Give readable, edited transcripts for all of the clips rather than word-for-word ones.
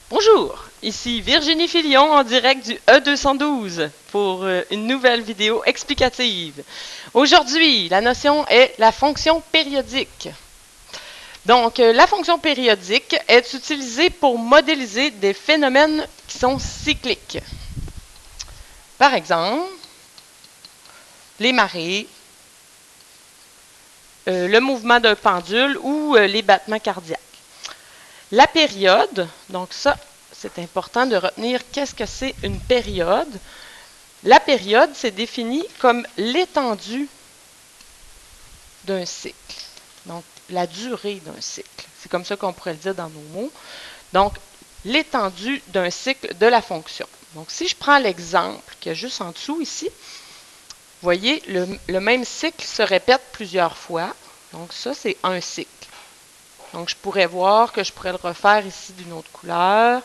Bonjour, ici Virginie Filion en direct du E212 pour une nouvelle vidéo explicative. Aujourd'hui, la notion est la fonction périodique. Donc, la fonction périodique est utilisée pour modéliser des phénomènes qui sont cycliques. Par exemple, les marées, le mouvement d'un pendule ou les battements cardiaques. La période, donc ça, c'est important de retenir qu'est-ce que c'est une période. La période, c'est défini comme l'étendue d'un cycle. Donc, la durée d'un cycle. C'est comme ça qu'on pourrait le dire dans nos mots. Donc, l'étendue d'un cycle de la fonction. Donc, si je prends l'exemple qui est juste en dessous ici, vous voyez, le même cycle se répète plusieurs fois. Donc, ça, c'est un cycle. Donc, je pourrais voir que je pourrais le refaire ici d'une autre couleur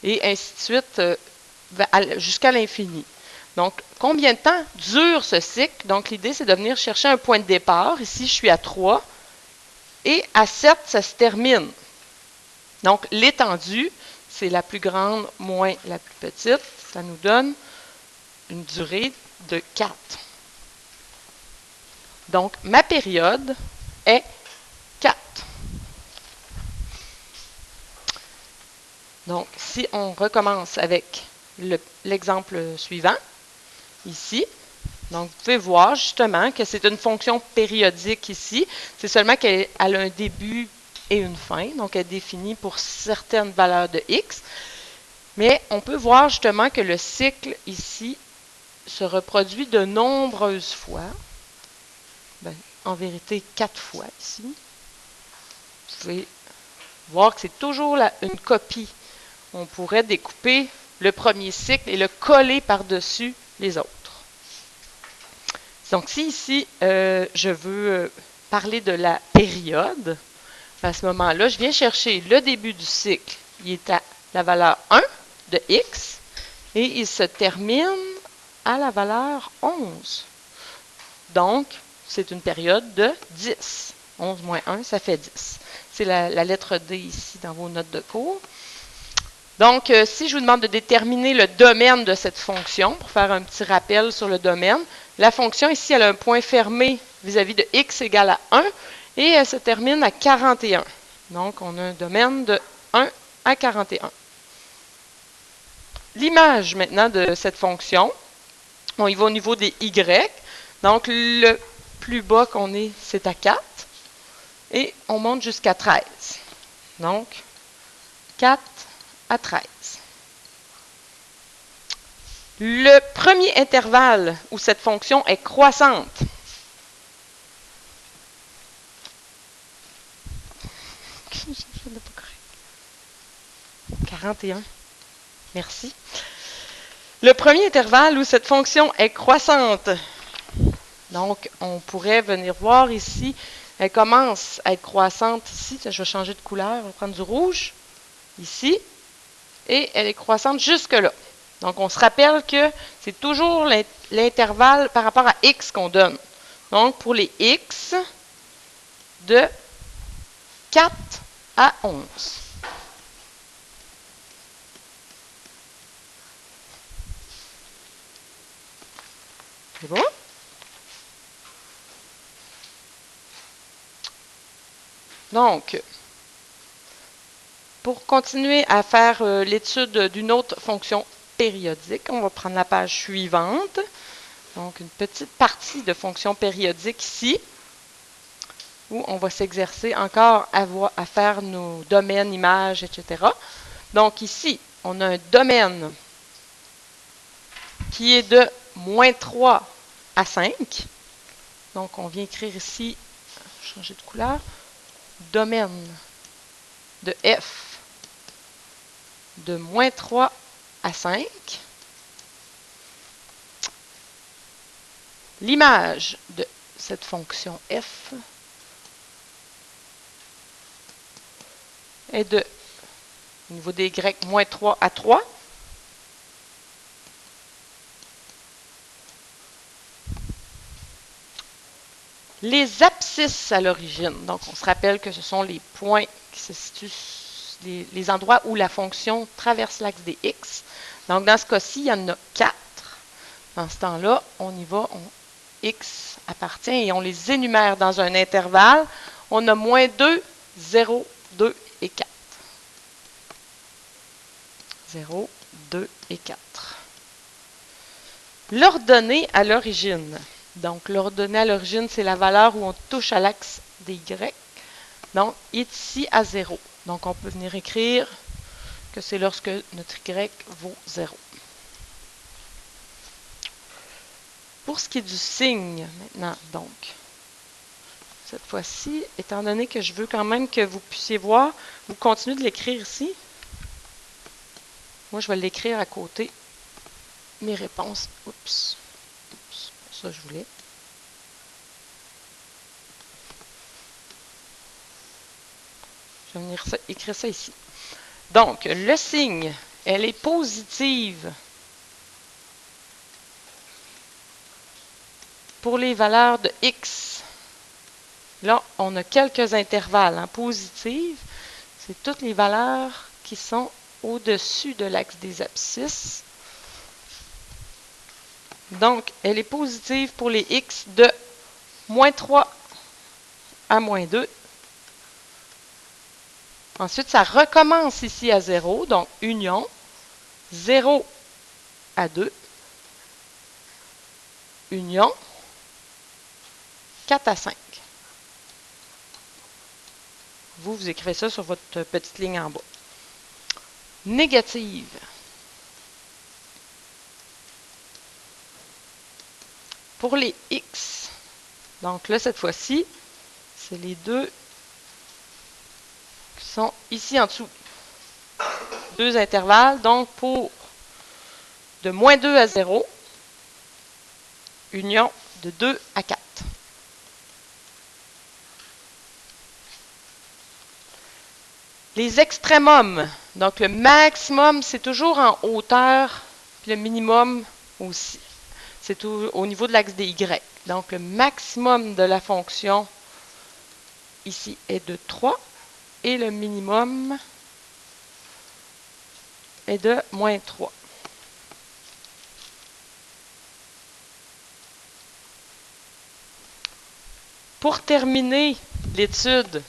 et ainsi de suite jusqu'à l'infini. Donc, combien de temps dure ce cycle? Donc, l'idée, c'est de venir chercher un point de départ. Ici, je suis à 3 et à 7, ça se termine. Donc, l'étendue, c'est la plus grande moins la plus petite. Ça nous donne une durée de 4. Donc, ma période est 4. Donc, si on recommence avec l'exemple suivant, ici, donc vous pouvez voir justement que c'est une fonction périodique ici. C'est seulement qu'elle a un début et une fin, donc elle est définie pour certaines valeurs de x. Mais on peut voir justement que le cycle ici se reproduit de nombreuses fois. Ben, en vérité, 4 fois ici. Vous pouvez voir que c'est toujours une copie. On pourrait découper le premier cycle et le coller par-dessus les autres. Donc, si ici, je veux parler de la période, à ce moment-là, je viens chercher le début du cycle. Il est à la valeur 1 de x et il se termine à la valeur 11. Donc, c'est une période de 10. 11 moins 1, ça fait 10. C'est la lettre D ici dans vos notes de cours. Donc, si je vous demande de déterminer le domaine de cette fonction, pour faire un petit rappel sur le domaine, la fonction ici, elle a un point fermé vis-à-vis de x égale à 1 et elle se termine à 41. Donc, on a un domaine de 1 à 41. L'image maintenant de cette fonction, on y va au niveau des y. Donc, le plus bas qu'on est, c'est à 4 et on monte jusqu'à 13. Donc, 4 à 13. Le premier intervalle où cette fonction est croissante, je n'ai pas correct. 41. Merci. Le premier intervalle où cette fonction est croissante, donc on pourrait venir voir ici, elle commence à être croissante ici, je vais changer de couleur, je vais prendre du rouge, ici, et elle est croissante jusque là. Donc, on se rappelle que c'est toujours l'intervalle par rapport à x qu'on donne. Donc, pour les x, de 4 à 11. C'est bon? Donc, pour continuer à faire l'étude d'une autre fonction périodique, on va prendre la page suivante. Donc, une petite partie de fonction périodique ici, où on va s'exercer encore à faire nos domaines, images, etc. Donc, ici, on a un domaine qui est de moins 3 à 5. Donc, on vient écrire ici, changer de couleur, domaine de f de moins 3 à 5. L'image de cette fonction f est de, au niveau des grecs, moins 3 à 3. Les abscisses à l'origine, donc on se rappelle que ce sont les points qui se situent les endroits où la fonction traverse l'axe des x. Donc, dans ce cas-ci, il y en a 4. Dans ce temps-là, on y va, x appartient et on les énumère dans un intervalle. On a moins 2, 0, 2 et 4. 0, 2 et 4. L'ordonnée à l'origine. Donc, l'ordonnée à l'origine, c'est la valeur où on touche à l'axe des y. Donc, il est ici à 0. Donc, on peut venir écrire que c'est lorsque notre y vaut 0. Pour ce qui est du signe, maintenant, donc, cette fois-ci, étant donné que je veux quand même que vous puissiez voir, vous continuez de l'écrire ici. Moi, je vais l'écrire à côté. Mes réponses. Oups. Ça, je voulais. Je vais venir écrire ça ici. Donc, le signe, elle est positive pour les valeurs de x. Là, on a quelques intervalles en positive. C'est toutes les valeurs qui sont au-dessus de l'axe des abscisses. Donc, elle est positive pour les x de moins 3 à moins 2. Ensuite, ça recommence ici à 0, donc union, 0 à 2, union, 4 à 5. Vous écrivez ça sur votre petite ligne en bas. Négative. Pour les x, donc là, cette fois-ci, c'est les deux qui sont ici en dessous. Deux intervalles, donc pour de moins 2 à 0, union de 2 à 4. Les extrémums, donc le maximum, c'est toujours en hauteur, puis le minimum aussi. C'est au niveau de l'axe des y. Donc, le maximum de la fonction ici est de 3 et le minimum est de moins 3. Pour terminer l'étude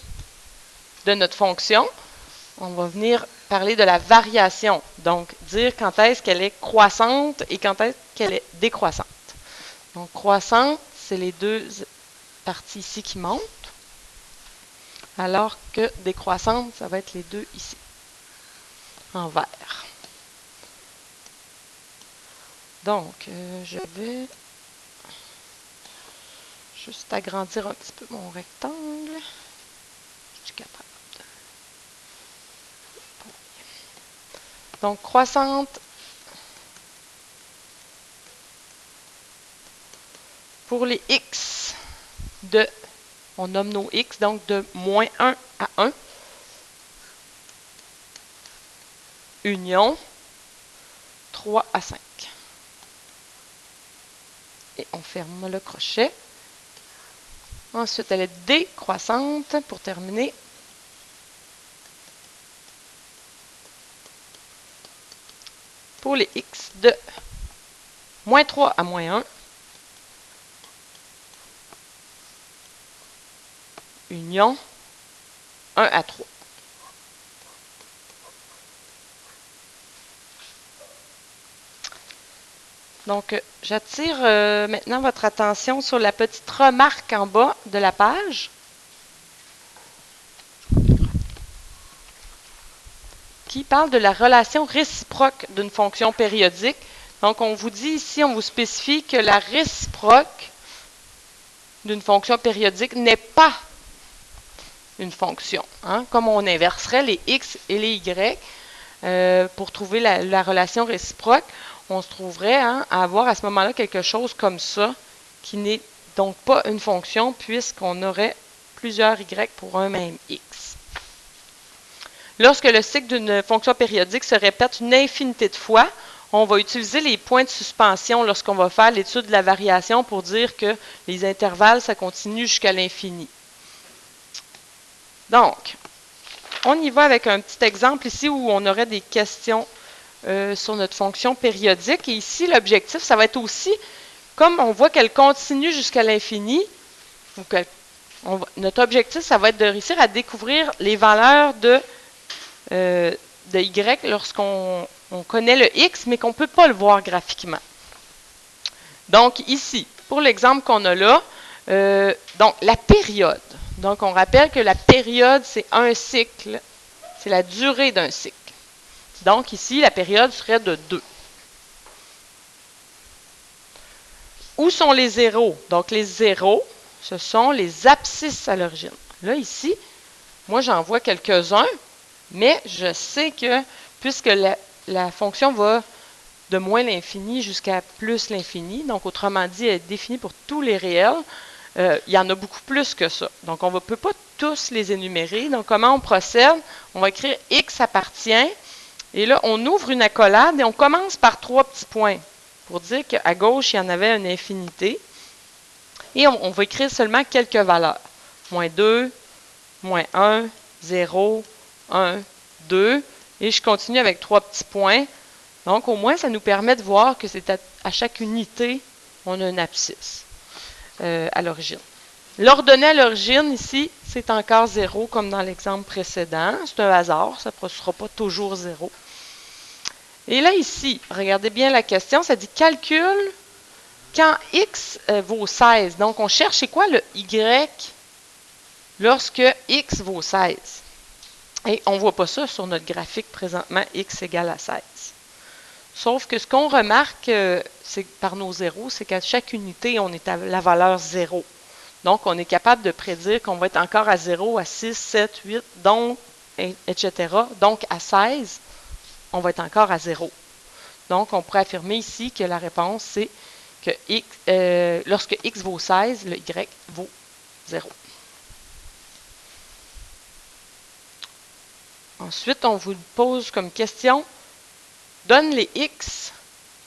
de notre fonction, on va venir parler de la variation. Donc, dire quand est-ce qu'elle est croissante et quand est-ce qu'elle est décroissante. Donc, croissante, c'est les deux parties ici qui montent. Alors que décroissante, ça va être les deux ici, en vert. Donc, je vais juste agrandir un petit peu mon rectangle. Je suis capable. Donc, croissante. Pour les x, on nomme nos x, donc de moins 1 à 1. Union, 3 à 5. Et on ferme le crochet. Ensuite, elle est décroissante pour terminer. Pour les x de moins 3 à moins 1. Union, 1 à 3. Donc, j'attire maintenant votre attention sur la petite remarque en bas de la page. Qui parle de la relation réciproque d'une fonction périodique. Donc, on vous dit ici, on vous spécifie que la réciproque d'une fonction périodique n'est pas une fonction. Hein? Comme on inverserait les x et les y pour trouver la relation réciproque, on se trouverait à avoir à ce moment-là quelque chose comme ça, qui n'est donc pas une fonction, puisqu'on aurait plusieurs y pour un même x. Lorsque le cycle d'une fonction périodique se répète une infinité de fois, on va utiliser les points de suspension lorsqu'on va faire l'étude de la variation pour dire que les intervalles, ça continue jusqu'à l'infini. Donc, On y va avec un petit exemple ici où on aurait des questions sur notre fonction périodique. Et ici, l'objectif, ça va être aussi, comme on voit qu'elle continue jusqu'à l'infini, notre objectif, ça va être de réussir à découvrir les valeurs de y lorsqu'on connaît le x, mais qu'on ne peut pas le voir graphiquement. Donc ici, pour l'exemple qu'on a là, donc la période. Donc on rappelle que la période, c'est un cycle, c'est la durée d'un cycle. Donc ici, la période serait de 2. Où sont les zéros? Donc les zéros, ce sont les abscisses à l'origine. Là, ici, moi j'en vois quelques-uns, mais je sais que puisque la fonction va de moins l'infini jusqu'à plus l'infini, donc autrement dit, elle est définie pour tous les réels, il y en a beaucoup plus que ça. Donc on ne peut pas tous les énumérer. Donc comment on procède? On va écrire x appartient, et là on ouvre une accolade et on commence par 3 petits points pour dire qu'à gauche, il y en avait une infinité. Et on va écrire seulement quelques valeurs. Moins 2, moins 1, 0, 1, 2. Et je continue avec 3 petits points. Donc, au moins, ça nous permet de voir que c'est à chaque unité, on a une abscisse à l'origine. L'ordonnée à l'origine, ici, c'est encore 0, comme dans l'exemple précédent. C'est un hasard, ça ne sera pas toujours 0. Et là, ici, regardez bien la question, ça dit « Calcule quand x vaut 16 ». Donc, on cherche, c'est quoi le y lorsque x vaut 16? Et on ne voit pas ça sur notre graphique présentement, x égale à 16. Sauf que ce qu'on remarque c'est par nos zéros, c'est qu'à chaque unité, on est à la valeur 0. Donc, on est capable de prédire qu'on va être encore à 0, à 6, 7, 8, donc, etc. Donc, à 16, on va être encore à 0. Donc, on pourrait affirmer ici que la réponse, c'est que x, lorsque x vaut 16, le y vaut 0. Ensuite, on vous pose comme question, donne les x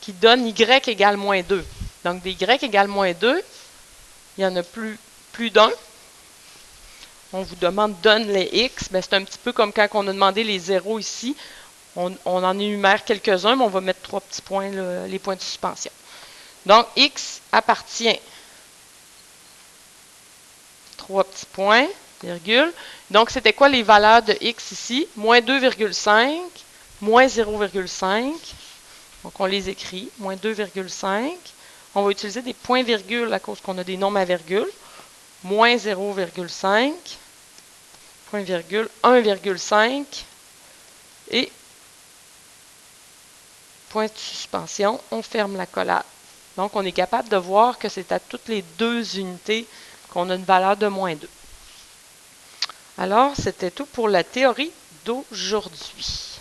qui donnent y égale moins 2. Donc, des y égale moins 2, il y en a plus d'un. On vous demande donne les x. C'est un petit peu comme quand on a demandé les zéros ici. On en énumère quelques-uns, mais on va mettre 3 petits points, là, les points de suspension. Donc, x appartient 3 petits points, virgule. Donc, c'était quoi les valeurs de x ici? Moins 2,5, moins 0,5. Donc, on les écrit. Moins 2,5. On va utiliser des points-virgules à cause qu'on a des nombres à virgule. Moins 0,5. Point-virgule. 1,5. Et point de suspension. On ferme la collade. Donc, on est capable de voir que c'est à toutes les 2 unités qu'on a une valeur de moins 2. Alors, c'était tout pour la théorie d'aujourd'hui.